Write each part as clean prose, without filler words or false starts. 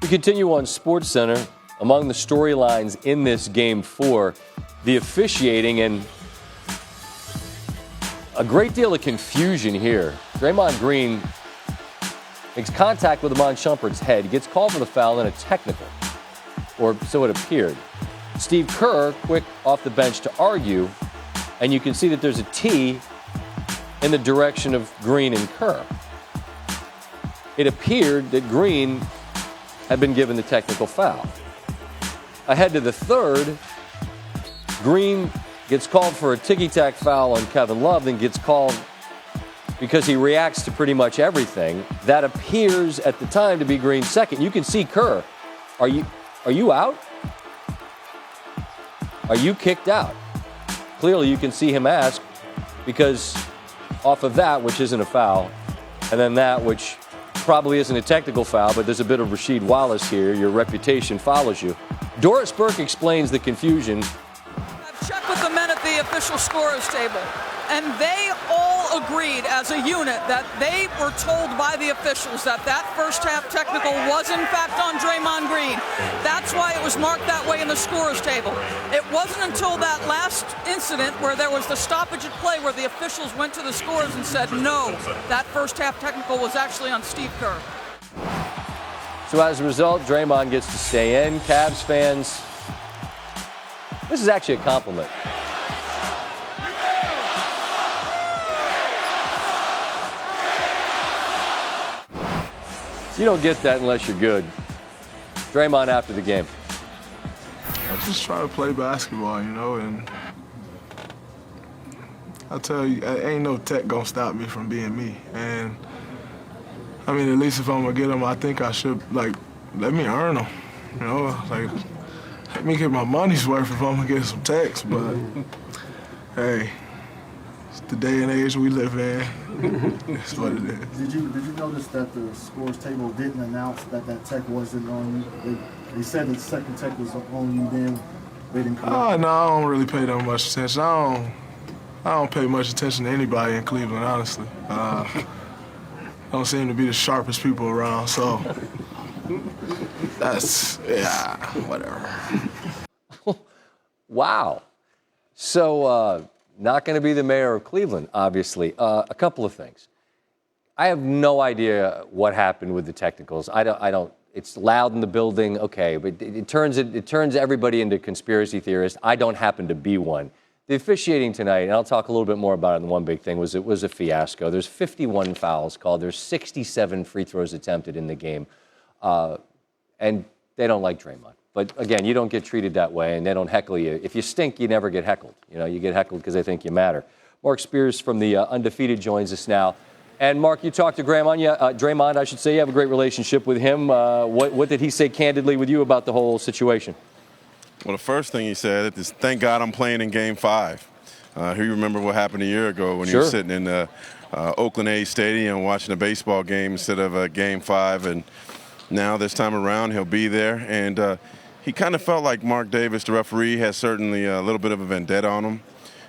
We continue on SportsCenter. Among the storylines in this Game 4, the officiating and a great deal of confusion here. Draymond Green makes contact with Iman Shumpert's head. He gets called for the foul and a technical, or so it appeared. Steve Kerr, quick off the bench to argue, and you can see that there's a T in the direction of Green and Kerr. It appeared that Green had been given the technical foul. Ahead to the third, Green gets called for a ticky-tack foul on Kevin Love, then gets called because he reacts to pretty much everything. That appears at the time to be Green's second. You can see Kerr. Are you out? Are you kicked out? Clearly you can see him ask, because off of that, which isn't a foul, and then that, which probably isn't a technical foul, but there's a bit of Rasheed Wallace here. Your reputation follows you. Doris Burke explains the confusion. I've checked with the men at the official scorers table, and they all agreed as a unit that they were told by the officials that that first half technical was in fact on Draymond Green. That's why it was marked that way in the scorers table. It wasn't until that last incident where there was the stoppage at play where the officials went to the scorers and said, no, that first half technical was actually on Steve Kerr. So as a result, Draymond gets to stay in. Cavs fans, this is actually a compliment. You don't get that unless you're good. Draymond after the game. I just try to play basketball, and I tell you, ain't no tech gonna stop me from being me. And I mean, at least if I'm gonna get them, I think I should, let me earn them. Let me get my money's worth if I'm gonna get some techs. But hey, it's the day and age we live in. It's what it is. Did you notice that the scores table didn't announce that tech wasn't on you? They said the second tech was on you, then they didn't correct. Oh, no, I don't really pay that much attention. I don't pay much attention to anybody in Cleveland, honestly. Don't seem to be the sharpest people around, so that's, whatever. Wow. So, not going to be the mayor of Cleveland, obviously. A couple of things. I have no idea what happened with the technicals. I don't. It's loud in the building, okay, but it turns everybody into conspiracy theorists. I don't happen to be one. The officiating tonight, and I'll talk a little bit more about it. And the one big thing was it was a fiasco. There's 51 fouls called. There's 67 free throws attempted in the game, and they don't like Draymond. But again, you don't get treated that way, and they don't heckle you. If you stink, you never get heckled. You get heckled because they think you matter. Mark Spears from the Undefeated joins us now. And Mark, you talked to Draymond, I should say. You have a great relationship with him. What did he say candidly with you about the whole situation? Well, the first thing he said is, thank God I'm playing in Game 5. You remember what happened a year ago when he was sitting in the Oakland A's stadium watching a baseball game instead of Game 5. And now this time around he'll be there. And he kind of felt like Mark Davis, the referee, has certainly a little bit of a vendetta on him.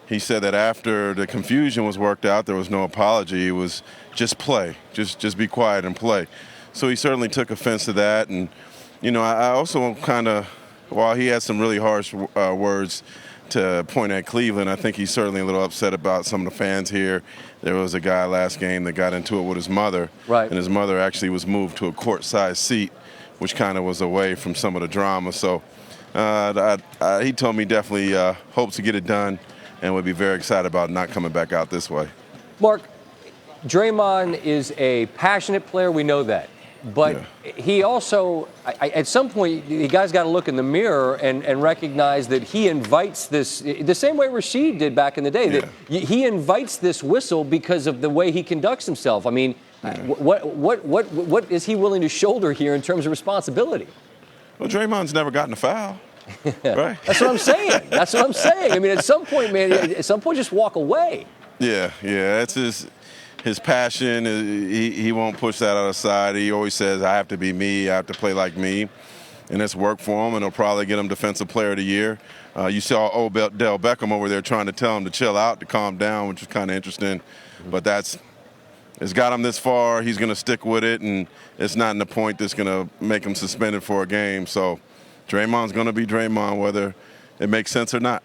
He said that after the confusion was worked out, there was no apology. It was just play, just be quiet and play. So he certainly took offense to that. And, I also kind of, while he had some really harsh words to point at Cleveland, I think he's certainly a little upset about some of the fans here. There was a guy last game that got into it with his mother. Right. And his mother actually was moved to a court-sized seat, which kind of was away from some of the drama. So he told me definitely hopes to get it done and would be very excited about not coming back out this way. Mark, Draymond is a passionate player. We know that. But he also, at some point, you guys got to look in the mirror and recognize that he invites this, the same way Rasheed did back in the day, that he invites this whistle because of the way he conducts himself. I mean, what is he willing to shoulder here in terms of responsibility? Well, Draymond's never gotten a foul. Right? That's what I'm saying. I mean, at some point, man, just walk away. Yeah, that's his passion. He won't push that out of sight. He always says, I have to be me, I have to play like me. And it's worked for him, and it'll probably get him Defensive Player of the Year. You saw Odell Beckham over there trying to tell him to chill out, to calm down, which is kind of interesting. But that's it's got him this far. He's going to stick with it, and it's not in the point that's going to make him suspended for a game. So Draymond's going to be Draymond, whether it makes sense or not.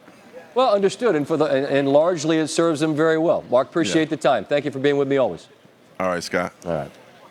Well, understood, and largely it serves him very well. Mark, appreciate the time. Thank you for being with me always. All right, Scott. All right.